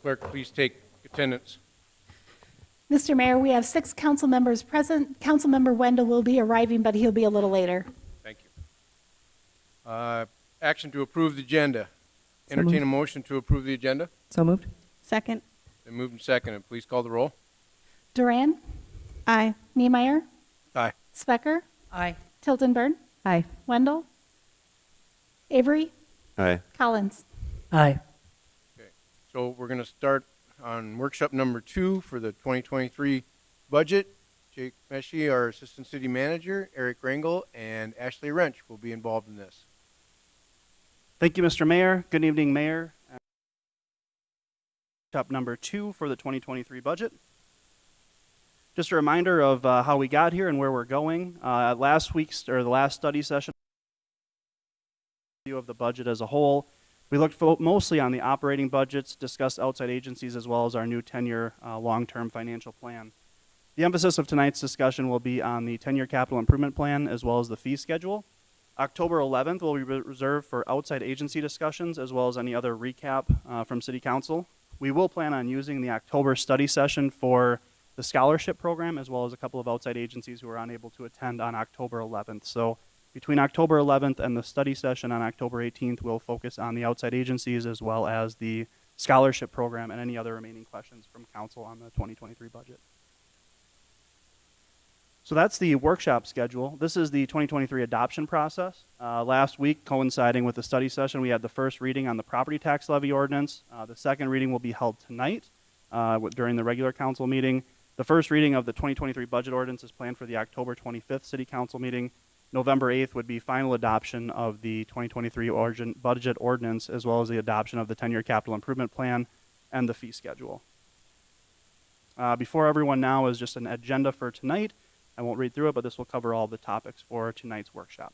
Clerk, please take attendance. Mr. Mayor, we have 6 council members present. Councilmember Wendell will be arriving, but he'll be a little later. Thank you. Action to approve the agenda. So Entertain moved. a motion to approve the agenda. So moved. Second. Been moved and seconded. Please call the roll. Duran, Aye. Niemeyer, Aye. Specker, Aye. Tiltonburn, Aye. Wendell, Avery, Aye. Collins. Aye. Okay. So we're going to start on workshop number 2 for the 2023 budget. Jake Meshi, our Assistant City Manager, Eric Rangel, and Ashley Wrench will be involved in this. Thank you, Mr. Mayor. Good evening, Mayor. Workshop number 2 for the 2023 budget. Just a reminder of how we got here and where we're going. At the last study session, of the budget as a whole, we looked mostly on the operating budgets, discussed outside agencies, as well as our new 10-year long-term financial plan. The emphasis of tonight's discussion will be on the 10-year capital improvement plan, as well as the fee schedule. October 11th will be reserved for outside agency discussions, as well as any other recap from City Council. We will plan on using the October study session for the scholarship program, as well as a couple of outside agencies who are unable to attend on October 11th. So between October 11th and the study session on October 18th, we'll focus on the outside agencies as well as the scholarship program and any other remaining questions from council on the 2023 budget. So that's the workshop schedule. This is the 2023 adoption process. Last week, coinciding with the study session, we had the first reading on the property tax levy ordinance. The second reading will be held tonight during the regular council meeting. The first reading of the 2023 budget ordinance is planned for the October 25th City Council meeting. November 8th would be final adoption of the 2023 budget ordinance, as well as the adoption of the 10-year capital improvement plan and the fee schedule. Before everyone now is just an agenda for tonight. I won't read through it, but this will cover all the topics for tonight's workshop.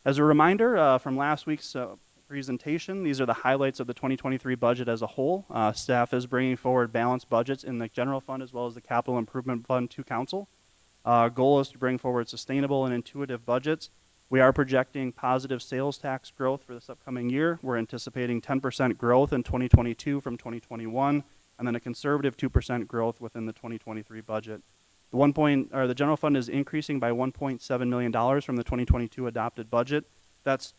As a reminder from last week's presentation, these are the highlights of the 2023 budget as a whole. Staff is bringing forward balanced budgets in the general fund as well as the capital improvement fund to council. Goal is to bring forward sustainable and intuitive budgets. We are projecting positive sales tax growth for this upcoming year. We're anticipating 10% growth in 2022 from 2021, and then a conservative 2% growth within the 2023 budget. The general fund is increasing by $1.7 million from the 2022 adopted budget. That's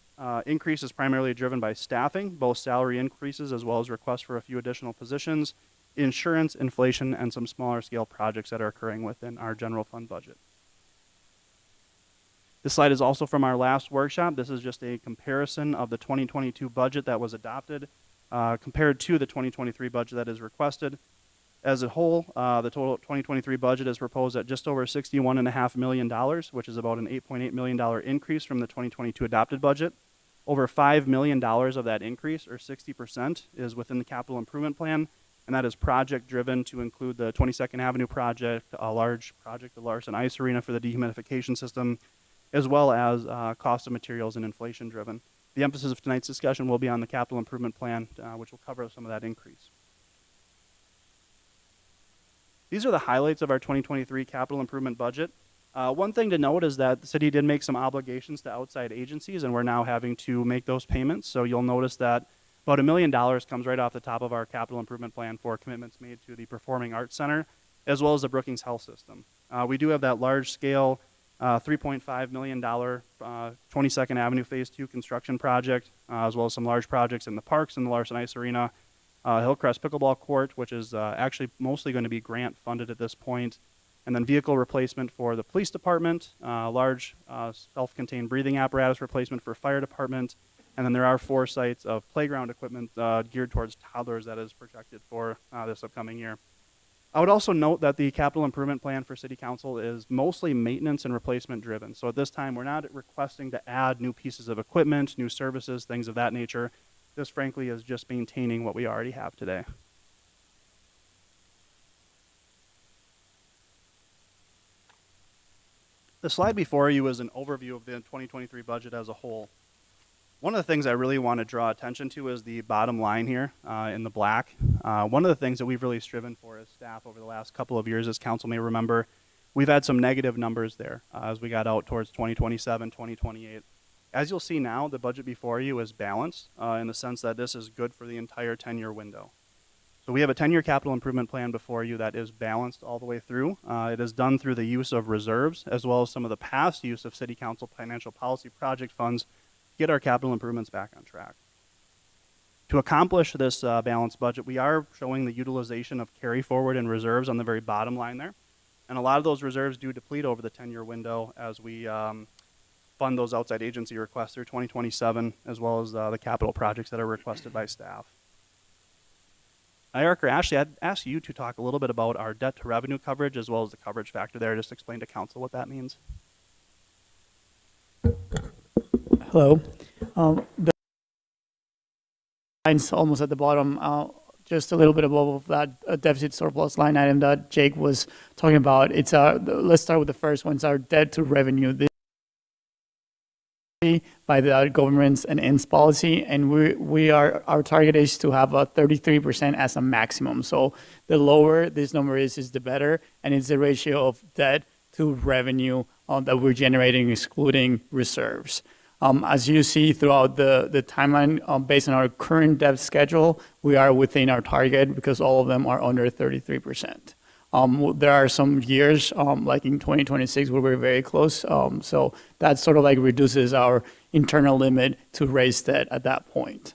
increase is primarily driven by staffing, both salary increases as well as requests for a few additional positions, insurance, inflation, and some smaller scale projects that are occurring within our general fund budget. This slide is also from our last workshop. This is just a comparison of the 2022 budget that was adopted compared to the 2023 budget that is requested. As a whole, the total 2023 budget is proposed at just over $61.5 million, which is about an $8.8 million increase from the 2022 adopted budget. Over $5 million of that increase, or 60%, is within the capital improvement plan, and that is project driven to include the 22nd Avenue project, a large project, the Larson Ice Arena for the dehumidification system, as well as cost of materials and inflation driven. The emphasis of tonight's discussion will be on the capital improvement plan, which will cover some of that increase. These are the highlights of our 2023 capital improvement budget. One thing to note is that the city did make some obligations to outside agencies, and we're now having to make those payments. So you'll notice that about $1 million comes right off the top of our capital improvement plan for commitments made to the Performing Arts Center, as well as the Brookings Health System. We do have that large-scale $3.5 million 22nd Avenue Phase 2 construction project, as well as some large projects in the parks and the Larson Ice Arena, Hillcrest Pickleball Court, which is actually mostly going to be grant funded at this point, and then vehicle replacement for the police department, large self-contained breathing apparatus replacement for fire department, and then there are 4 sites of playground equipment geared towards toddlers that is projected for this upcoming year. I would also note that the capital improvement plan for City Council is mostly maintenance and replacement driven. So at this time, we're not requesting to add new pieces of equipment, new services, things of that nature. This, frankly, is just maintaining what we already have today. The slide before you is an overview of the 2023 budget as a whole. One of the things I really want to draw attention to is the bottom line here in the black. One of the things that we've really striven for as staff over the last couple of years, as council may remember, we've had some negative numbers there as we got out towards 2027, 2028. As you'll see now, the budget before you is balanced in the sense that this is good for the entire 10-year window. So we have a 10-year capital improvement plan before you that is balanced all the way through. It is done through the use of reserves as well as some of the past use of City Council financial policy project funds to get our capital improvements back on track. To accomplish this balanced budget, we are showing the utilization of carry forward and reserves on the very bottom line there. And a lot of those reserves do deplete over the 10-year window as we fund those outside agency requests through 2027, as well as the capital projects that are requested by staff. Eric or Ashley, I'd ask you to talk a little bit about our debt to revenue coverage as well as the coverage factor there. Just explain to council what that means. Hello. The line's almost at the bottom. Just a little bit above that deficit surplus line item that Jake was talking about. It's let's start with the first one. It's our debt to revenue. This by the government's and ends policy, and our target is to have a 33% as a maximum. So the lower this number is the better, and it's the ratio of debt to revenue that we're generating, excluding reserves. As you see throughout the timeline, based on our current debt schedule, we are within our target because all of them are under 33%. There are some years, like in 2026, where we're very close. So that sort of like reduces our internal limit to raise debt at that point.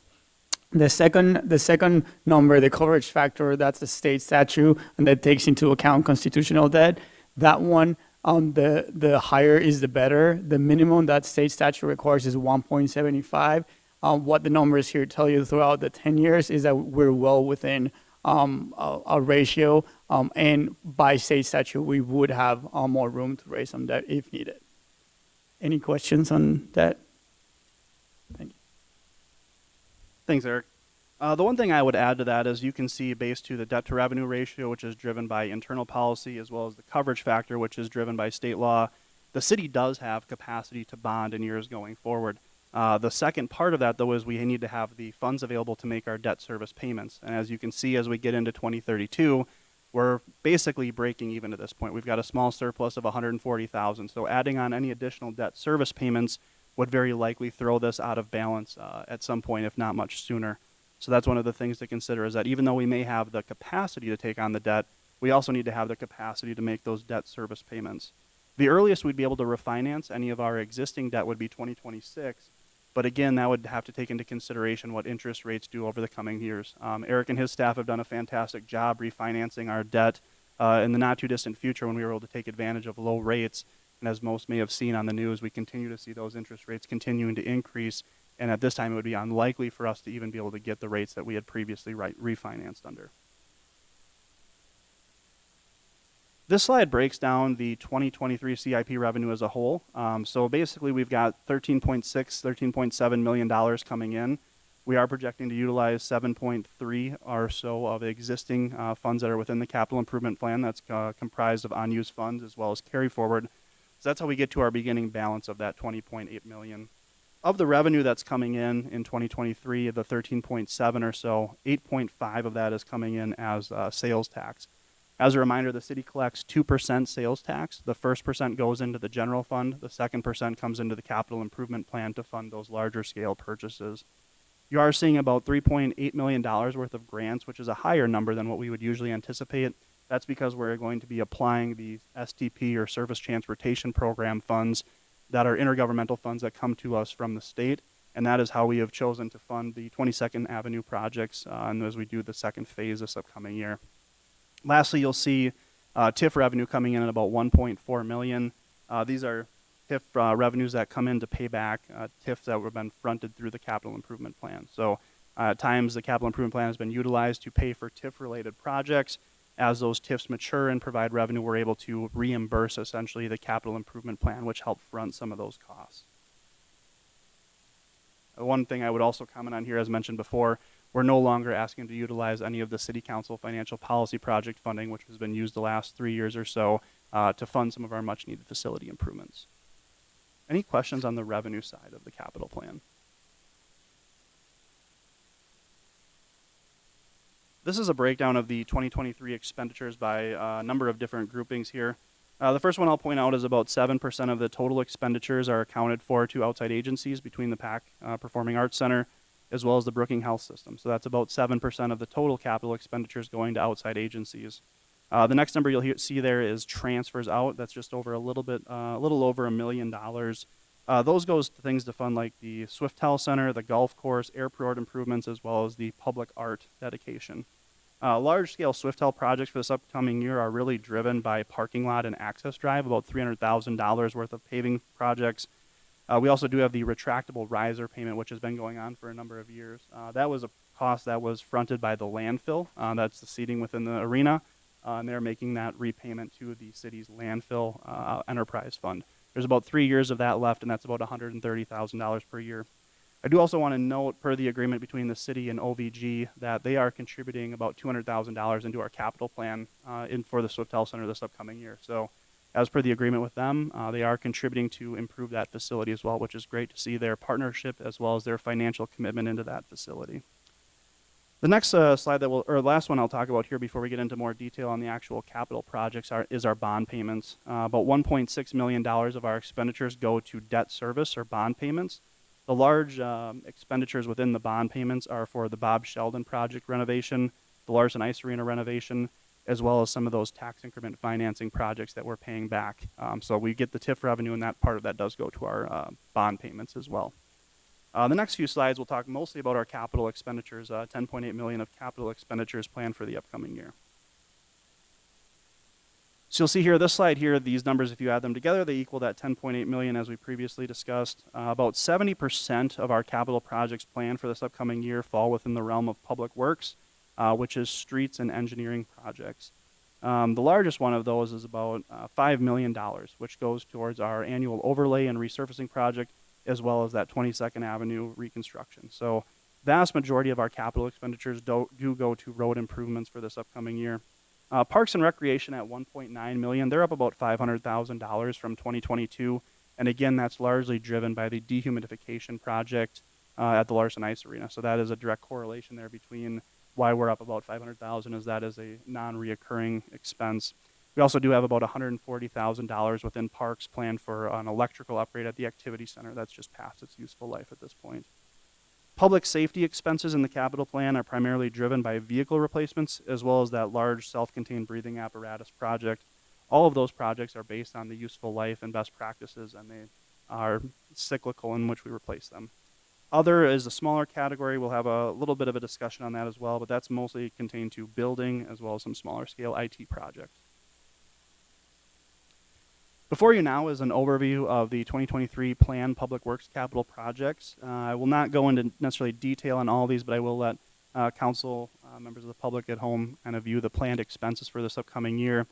The second number, the coverage factor, that's the state statute, and that takes into account constitutional debt. That one, the higher is the better. The minimum that state statute requires is 1.75. What the numbers here tell you throughout the 10 years is that we're well within a ratio, and by state statute, we would have more room to raise some debt if needed. Any questions on that? Thank you. Thanks, Eric. The one thing I would add to that is you can see based to the debt to revenue ratio, which is driven by internal policy, as well as the coverage factor, which is driven by state law, the city does have capacity to bond in years going forward. The second part of that, though, is we need to have the funds available to make our debt service payments. And as you can see, as we get into 2032, we're basically breaking even at this point. We've got a small surplus of $140,000. So adding on any additional debt service payments would very likely throw this out of balance at some point, if not much sooner. So that's one of the things to consider, is that even though we may have the capacity to take on the debt, we also need to have the capacity to make those debt service payments. The earliest we'd be able to refinance any of our existing debt would be 2026. But again, that would have to take into consideration what interest rates do over the coming years. Eric and his staff have done a fantastic job refinancing our debt in the not too distant future when we were able to take advantage of low rates. And as most may have seen on the news, we continue to see those interest rates continuing to increase. And at this time, it would be unlikely for us to even be able to get the rates that we had previously refinanced under. This slide breaks down the 2023 CIP revenue as a whole. So basically, we've got $13.7 million coming in. We are projecting to utilize 7.3 or so of existing funds that are within the capital improvement plan. That's comprised of unused funds as well as carry forward. So that's how we get to our beginning balance of that 20.8 million. Of the revenue that's coming in 2023, of the 13.7 or so, 8.5 of that is coming in as sales tax. As a reminder, the city collects 2% sales tax. The first percent goes into the general fund. The second percent comes into the capital improvement plan to fund those larger scale purchases. You are seeing about $3.8 million worth of grants, which is a higher number than what we would usually anticipate. That's because we're going to be applying the STP or Service Transportation Program funds that are intergovernmental funds that come to us from the state. And that is how we have chosen to fund the 22nd Avenue projects and as we do the second phase this upcoming year. Lastly, you'll see TIF revenue coming in at about $1.4 million. These are TIF revenues that come in to pay back TIFs that have been fronted through the capital improvement plan. So at times the capital improvement plan has been utilized to pay for TIF-related projects. As those TIFs mature and provide revenue, we're able to reimburse essentially the capital improvement plan, which helped front some of those costs. One thing I would also comment on here, as mentioned before, we're no longer asking to utilize any of the City Council financial policy project funding, which has been used the last 3 years or so to fund some of our much needed facility improvements. Any questions on the revenue side of the capital plan? This is a breakdown of the 2023 expenditures by a number of different groupings here. The first one I'll point out is about 7% of the total expenditures are accounted for to outside agencies between the PAC Performing Arts Center as well as the Brookings Health System. So that's about 7% of the total capital expenditures going to outside agencies. The next number you'll see there is transfers out. That's just over a little over $1 million. Those goes to things to fund like the Swiftel Center, the golf course, airport improvements, as well as the public art dedication. Large-scale Swiftel projects for this upcoming year are really driven by parking lot and access drive, about $300,000 worth of paving projects. We also do have the retractable riser payment, which has been going on for a number of years. That was a cost that was fronted by the landfill. That's the seating within the arena, and they're making that repayment to the city's landfill enterprise fund. There's about 3 years of that left, and that's about $130,000 per year. I do also want to note, per the agreement between the city and OVG, that they are contributing about $200,000 into our capital plan for the Swiftel Center this upcoming year. So as per the agreement with them, they are contributing to improve that facility as well, which is great to see their partnership as well as their financial commitment into that facility. The next slide last one I'll talk about here before we get into more detail on the actual capital projects is our bond payments. About $1.6 million of our expenditures go to debt service or bond payments. The large expenditures within the bond payments are for the Bob Sheldon project renovation, the Larson Ice Arena renovation, as well as some of those tax increment financing projects that we're paying back. So we get the TIF revenue, and that part of that does go to our bond payments as well. The next few slides will talk mostly about our capital expenditures, $10.8 million of capital expenditures planned for the upcoming year. So you'll see here, this slide here, these numbers, if you add them together, they equal that $10.8 million as we previously discussed. About 70% of our capital projects planned for this upcoming year fall within the realm of public works, which is streets and engineering projects. The largest one of those is about $5 million, which goes towards our annual overlay and resurfacing project, as well as that 22nd Avenue reconstruction. So vast majority of our capital expenditures do go to road improvements for this upcoming year. Parks and Recreation at $1.9 million, they're up about $500,000 from 2022. And again, that's largely driven by the dehumidification project at the Larson Ice Arena. So that is a direct correlation there between why we're up about $500,000, as that is a non-reoccurring expense. We also do have about $140,000 within parks planned for an electrical upgrade at the activity center. That's just past its useful life at this point. Public safety expenses in the capital plan are primarily driven by vehicle replacements, as well as that large self-contained breathing apparatus project. All of those projects are based on the useful life and best practices, and they are cyclical in which we replace them. Other is a smaller category. We'll have a little bit of a discussion on that as well, but that's mostly contained to building as well as some smaller scale IT projects. Before you now is an overview of the 2023 planned public works capital projects. I will not go into necessarily detail on all of these, but I will let council members of the public at home kind of view the planned expenses for this upcoming year.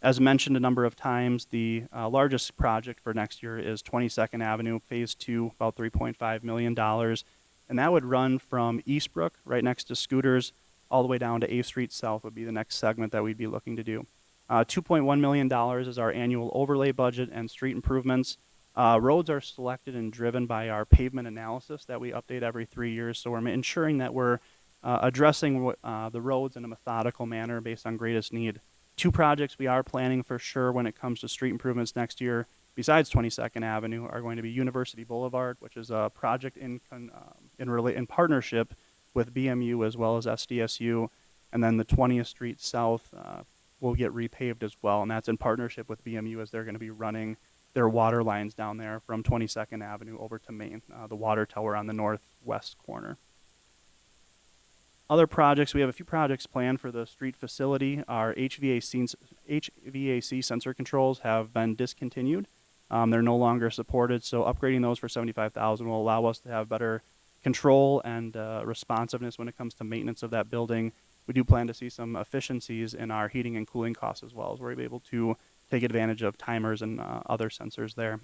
As mentioned a number of times, the largest project for next year is 22nd Avenue, Phase 2, about $3.5 million. And that would run from Eastbrook, right next to Scooters, all the way down to 8th Street South would be the next segment that we'd be looking to do. $2.1 million is our annual overlay budget and street improvements. Roads are selected and driven by our pavement analysis that we update every 3 years. So we're ensuring that we're addressing the roads in a methodical manner based on greatest need. 2 projects we are planning for sure when it comes to street improvements next year, besides 22nd Avenue, are going to be University Boulevard, which is a project in partnership with BMU as well as SDSU, and then the 20th Street South will get repaved as well, and that's in partnership with BMU, as they're going to be running their water lines down there from 22nd Avenue over to Main, the water tower on the northwest corner. Other projects, we have a few projects planned for the street facility. Our HVAC sensor controls have been discontinued. They're no longer supported, so upgrading those for $75,000 will allow us to have better control and responsiveness when it comes to maintenance of that building. We do plan to see some efficiencies in our heating and cooling costs as well, as we're able to take advantage of timers and other sensors there.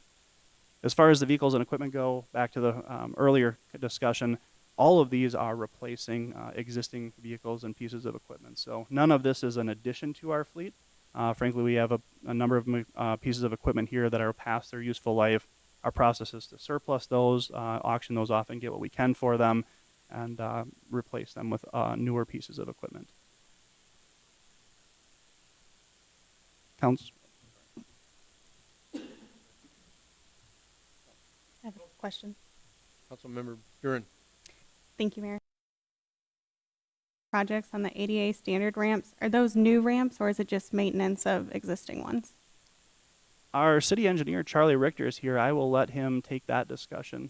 As far as the vehicles and equipment go, back to the earlier discussion, all of these are replacing existing vehicles and pieces of equipment. So none of this is an addition to our fleet. Frankly, we have a number of pieces of equipment here that are past their useful life. Our process is to surplus those, auction those off, and get what we can for them, and replace them with newer pieces of equipment. Question. Councilmember Duran. Thank you, Mayor. Projects on the ADA standard ramps, are those new ramps or is it just maintenance of existing ones? Our city engineer, Charlie Richter, is here. I will let him take that discussion.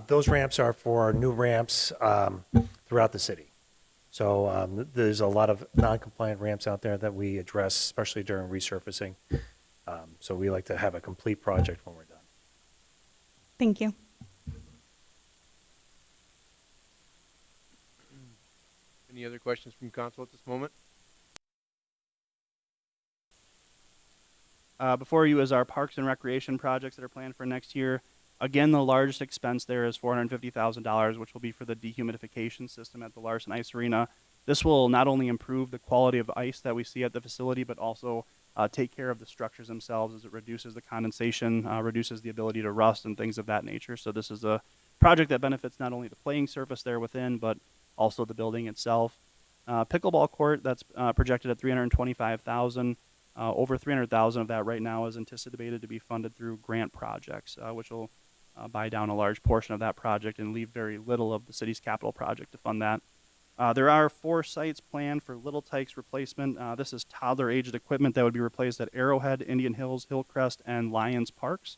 Those ramps are for new ramps throughout the city. So there's a lot of non-compliant ramps out there that we address, especially during resurfacing. So we like to have a complete project when we're done. Thank you. Any other questions from council at this moment? Before you is our parks and recreation projects that are planned for next year. Again, the largest expense there is $450,000, which will be for the dehumidification system at the Larson Ice Arena. This will not only improve the quality of ice that we see at the facility, but also take care of the structures themselves as it reduces the condensation, reduces the ability to rust and things of that nature. So this is a project that benefits not only the playing surface there within, but also the building itself. Pickleball court, that's projected at $325,000. Over $300,000 of that right now is anticipated to be funded through grant projects, which will buy down a large portion of that project and leave very little of the city's capital project to fund that. There are 4 sites planned for Little Tikes replacement. This is toddler-aged equipment that would be replaced at Arrowhead, Indian Hills, Hillcrest, and Lions Parks.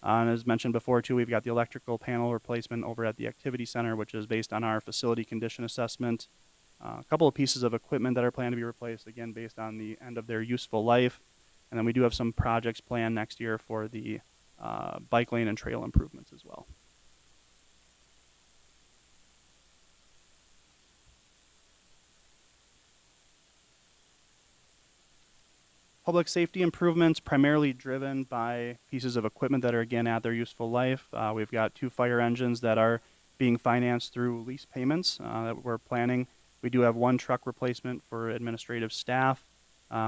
And as mentioned before, too, we've got the electrical panel replacement over at the Activity Center, which is based on our facility condition assessment. A couple of pieces of equipment that are planned to be replaced, again, based on the end of their useful life. And then we do have some projects planned next year for the bike lane and trail improvements as well. Public safety improvements primarily driven by pieces of equipment that are, again, at their useful life. We've got 2 fire engines that are being financed through lease payments that we're planning. We do have 1 truck replacement for administrative staff.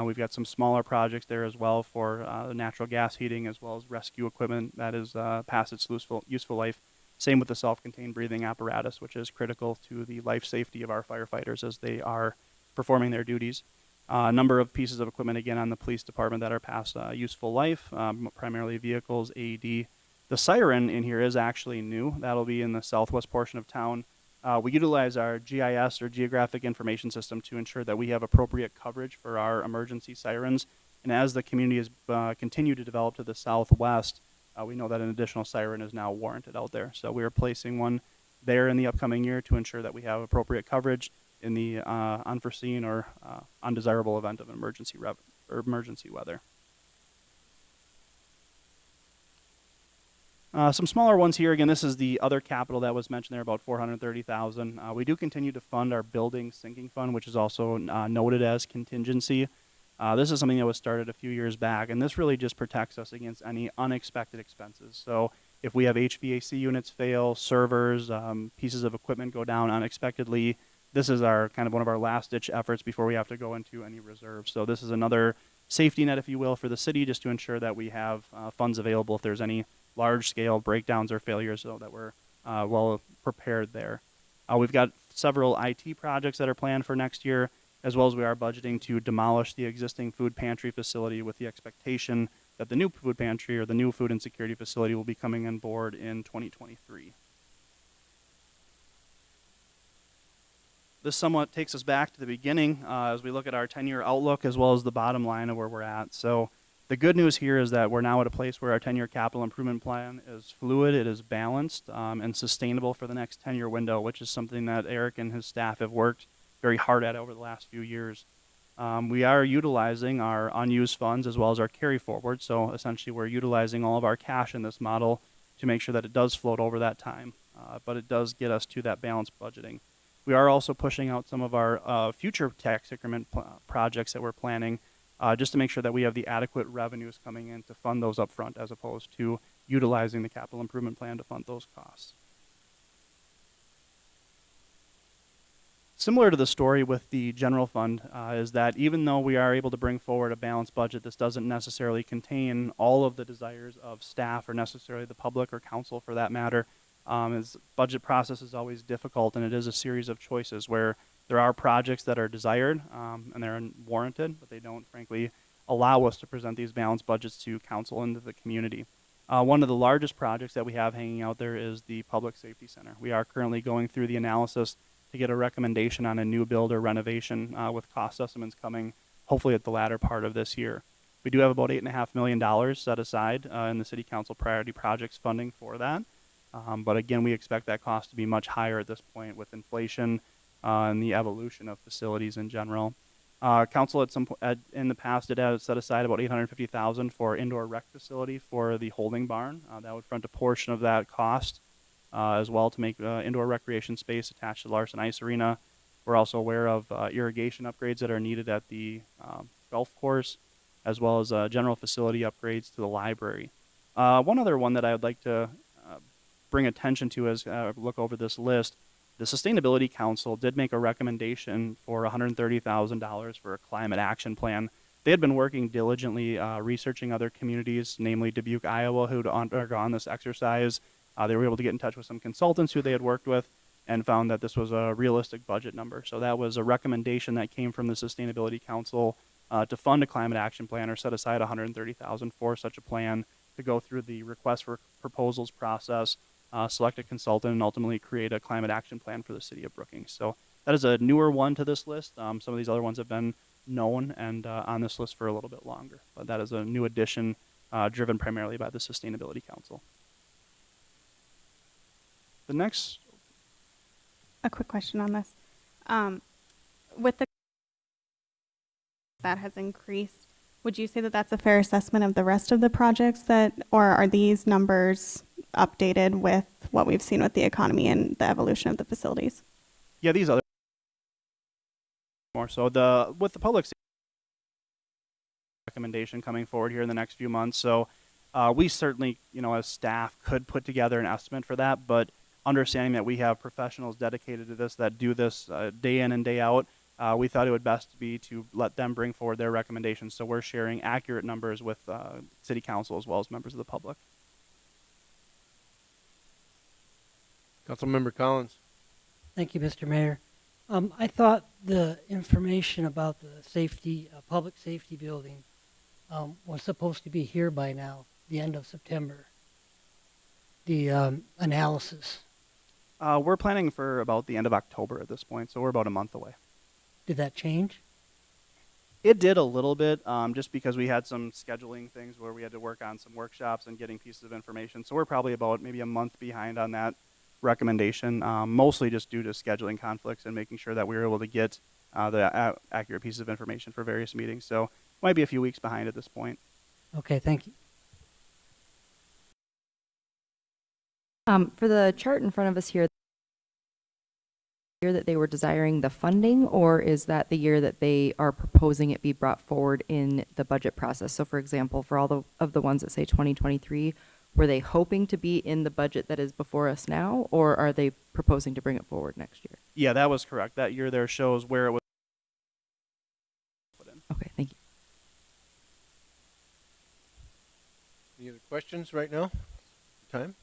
We've got some smaller projects there as well for natural gas heating, as well as rescue equipment that is past its useful life. Same with the self-contained breathing apparatus, which is critical to the life safety of our firefighters as they are performing their duties. A number of pieces of equipment, again, on the police department that are past useful life, primarily vehicles, AED. The siren in here is actually new. That'll be in the southwest portion of town. We utilize our GIS, or Geographic Information System, to ensure that we have appropriate coverage for our emergency sirens. And as the community has continued to develop to the southwest, we know that an additional siren is now warranted out there. So we are placing one there in the upcoming year to ensure that we have appropriate coverage in the unforeseen or undesirable event of emergency weather. Some smaller ones here. Again, this is the other capital that was mentioned there, about $430,000. We do continue to fund our building sinking fund, which is also noted as contingency. This is something that was started a few years back, and this really just protects us against any unexpected expenses. So if we have HVAC units fail, servers, pieces of equipment go down unexpectedly, this is our kind of one of our last-ditch efforts before we have to go into any reserves. So this is another safety net, if you will, for the city, just to ensure that we have funds available if there's any large-scale breakdowns or failures, so that we're well prepared there. We've got several IT projects that are planned for next year, as well as we are budgeting to demolish the existing food pantry facility with the expectation that the new food pantry, or the new food insecurity facility, will be coming on board in 2023. This somewhat takes us back to the beginning as we look at our 10-year outlook, as well as the bottom line of where we're at. So the good news here is that we're now at a place where our 10-year capital improvement plan is fluid, it is balanced, and sustainable for the next 10-year window, which is something that Eric and his staff have worked very hard at over the last few years. We are utilizing our unused funds as well as our carry forward. So essentially we're utilizing all of our cash in this model to make sure that it does float over that time, but it does get us to that balanced budgeting. We are also pushing out some of our future tax increment projects that we're planning, just to make sure that we have the adequate revenues coming in to fund those up front, as opposed to utilizing the capital improvement plan to fund those costs. Similar to the story with the general fund is that even though we are able to bring forward a balanced budget, this doesn't necessarily contain all of the desires of staff, or necessarily the public or council for that matter. As budget process is always difficult, and it is a series of choices where There are projects that are desired and they're warranted, but they don't, frankly, allow us to present these balanced budgets to council and to the community. One of the largest projects that we have hanging out there is the Public Safety Center. We are currently going through the analysis to get a recommendation on a new build or renovation with cost estimates coming hopefully at the latter part of this year. We do have about $8.5 million set aside in the City Council priority projects funding for that. But again, we expect that cost to be much higher at this point with inflation and the evolution of facilities in general. Council in the past did have set aside about $850,000 for indoor rec facility for the holding barn. That would front a portion of that cost as well to make indoor recreation space attached to Larson Ice Arena. We're also aware of irrigation upgrades that are needed at the golf course, as well as general facility upgrades to the library. One other one that I would like to bring attention to as I look over this list, the Sustainability Council did make a recommendation for $130,000 for a climate action plan. They had been working diligently researching other communities, namely Dubuque, Iowa, who had undergone this exercise. They were able to get in touch with some consultants who they had worked with and found that this was a realistic budget number. So that was a recommendation that came from the Sustainability Council to fund a climate action plan or set aside $130,000 for such a plan to go through the request for proposals process, select a consultant, and ultimately create a climate action plan for the city of Brookings. So that is a newer one to this list. Some of these other ones have been known and on this list for a little bit longer, but that is a new addition driven primarily by the Sustainability Council. The next, A quick question on this. With the that has increased, would you say that that's a fair assessment of the rest of the projects or are these numbers updated with what we've seen with the economy and the evolution of the facilities? yeah, these other more so with the public safety recommendation coming forward here in the next few months. So we certainly, as staff could put together an estimate for that, but understanding that we have professionals dedicated to this that do this day in and day out, we thought it would best be to let them bring forward their recommendations. So we're sharing accurate numbers with City Council as well as members of the public. Councilmember Collins. Thank you, Mr. Mayor. I thought the information about the public safety building was supposed to be here by now, the end of September. The analysis. We're planning for about the end of October at this point, so we're about a month away. Did that change? It did a little bit, just because we had some scheduling things where we had to work on some workshops and getting pieces of information. So we're probably about maybe a month behind on that recommendation, mostly just due to scheduling conflicts and making sure that we were able to get the accurate pieces of information for various meetings. So might be a few weeks behind at this point. Okay, thank you. For the chart in front of us here, year that they were desiring the funding, or is that the year that they are proposing it be brought forward in the budget process? So for example, for all of the ones that say 2023, were they hoping to be in the budget that is before us now, or are they proposing to bring it forward next year? Yeah, that was correct. That year there shows where it was put in. Okay, thank you. Any other questions right now? Time?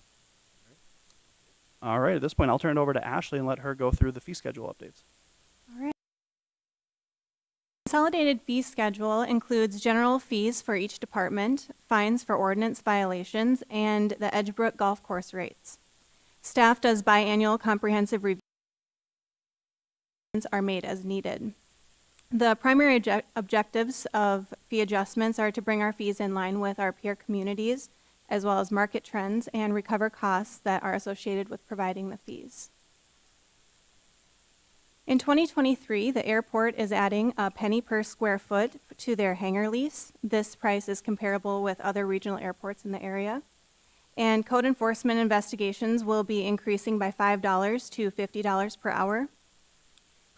All right, at this point, I'll turn it over to Ashley and let her go through the fee schedule updates. All right. Consolidated fee schedule includes general fees for each department, fines for ordinance violations, and the Edgebrook Golf Course rates. Staff does biannual comprehensive reviews are made as needed. The primary objectives of fee adjustments are to bring our fees in line with our peer communities, as well as market trends, and recover costs that are associated with providing the fees. In 2023, the airport is adding a penny per square foot to their hangar lease. This price is comparable with other regional airports in the area. And code enforcement investigations will be increasing by $5 to $50 per hour.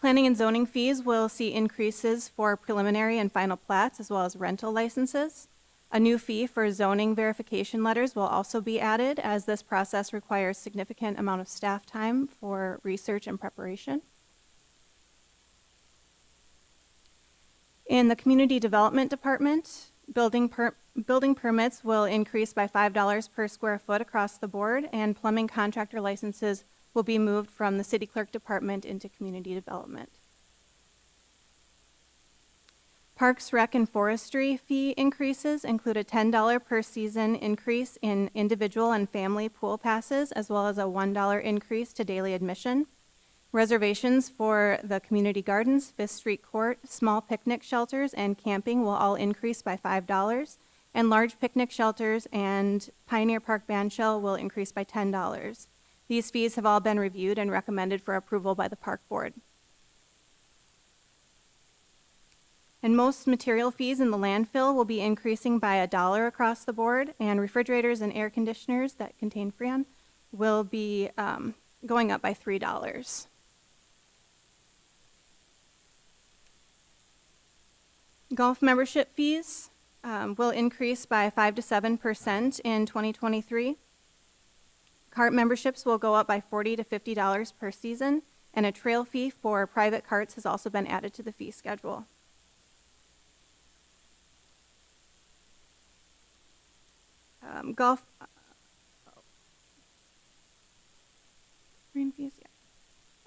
Planning and zoning fees will see increases for preliminary and final plats, as well as rental licenses. A new fee for zoning verification letters will also be added, as this process requires significant amount of staff time for research and preparation. In the Community Development Department, building permits will increase by $5 per square foot across the board, and plumbing contractor licenses will be moved from the City Clerk Department into Community Development. Parks, Rec, and Forestry fee increases include a $10 per season increase in individual and family pool passes, as well as a $1 increase to daily admission. Reservations for the community gardens, Fifth Street Court, small picnic shelters, and camping will all increase by $5, and large picnic shelters and Pioneer Park Bandshell will increase by $10. These fees have all been reviewed and recommended for approval by the Park Board. And most material fees in the landfill will be increasing by $1 across the board, and refrigerators and air conditioners that contain Freon will be going up by $3. Golf membership fees will increase by 5 to 7% in 2023. Cart memberships will go up by $40 to $50 per season, and a trail fee for private carts has also been added to the fee schedule. Green fees,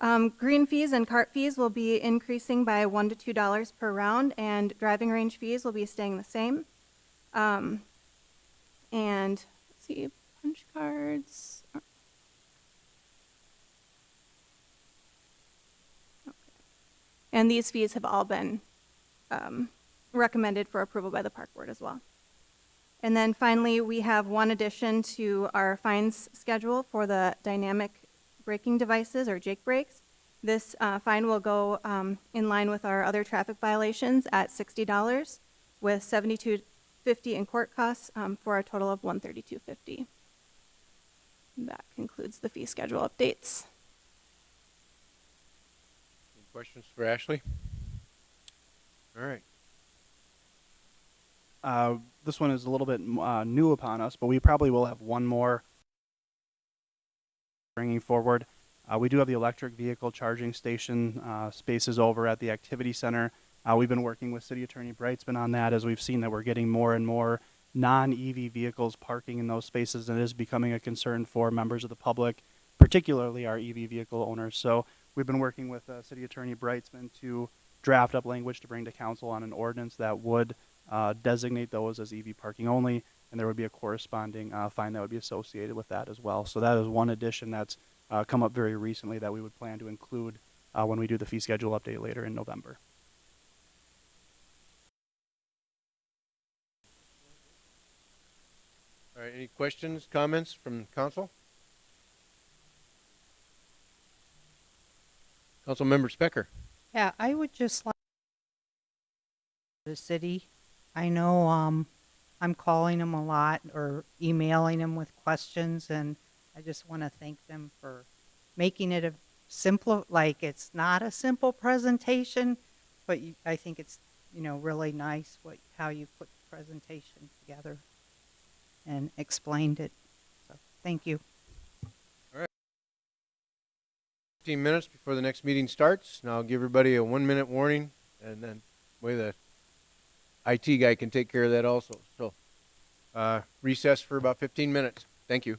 yeah. Green fees and cart fees will be increasing by $1 to $2 per round, and driving range fees will be staying the same. And let's see, punch cards. Okay. And these fees have all been recommended for approval by the Park Board as well. And then finally, we have one addition to our fines schedule for the dynamic braking devices, or Jake brakes. This fine will go in line with our other traffic violations at $60, with $72.50 in court costs for a total of $132.50. That concludes the fee schedule updates. Any questions for Ashley? All right. This one is a little bit new upon us, but we probably will have one more bringing forward. We do have the electric vehicle charging station spaces over at the activity center. We've been working with City Attorney Brightsman on that, as we've seen that we're getting more and more non-EV vehicles parking in those spaces, and it is becoming a concern for members of the public, particularly our EV vehicle owners. So we've been working with City Attorney Brightsman to draft up language to bring to council on an ordinance that would designate those as EV parking only, and there would be a corresponding fine that would be associated with that as well. So that is one addition that's come up very recently that we would plan to include when we do the fee schedule update later in November. All right, any questions, comments from council? Councilmember Specker. Yeah, I would just like the city. I know I'm calling them a lot or emailing them with questions, and I just want to thank them for making it a simple, like it's not a simple presentation, but I think it's, really nice how you put the presentation together and explained it. So thank you. 15 minutes before the next meeting starts. Now I'll give everybody a 1-minute warning, and then the IT guy can take care of that also. So recess for about 15 minutes. Thank you.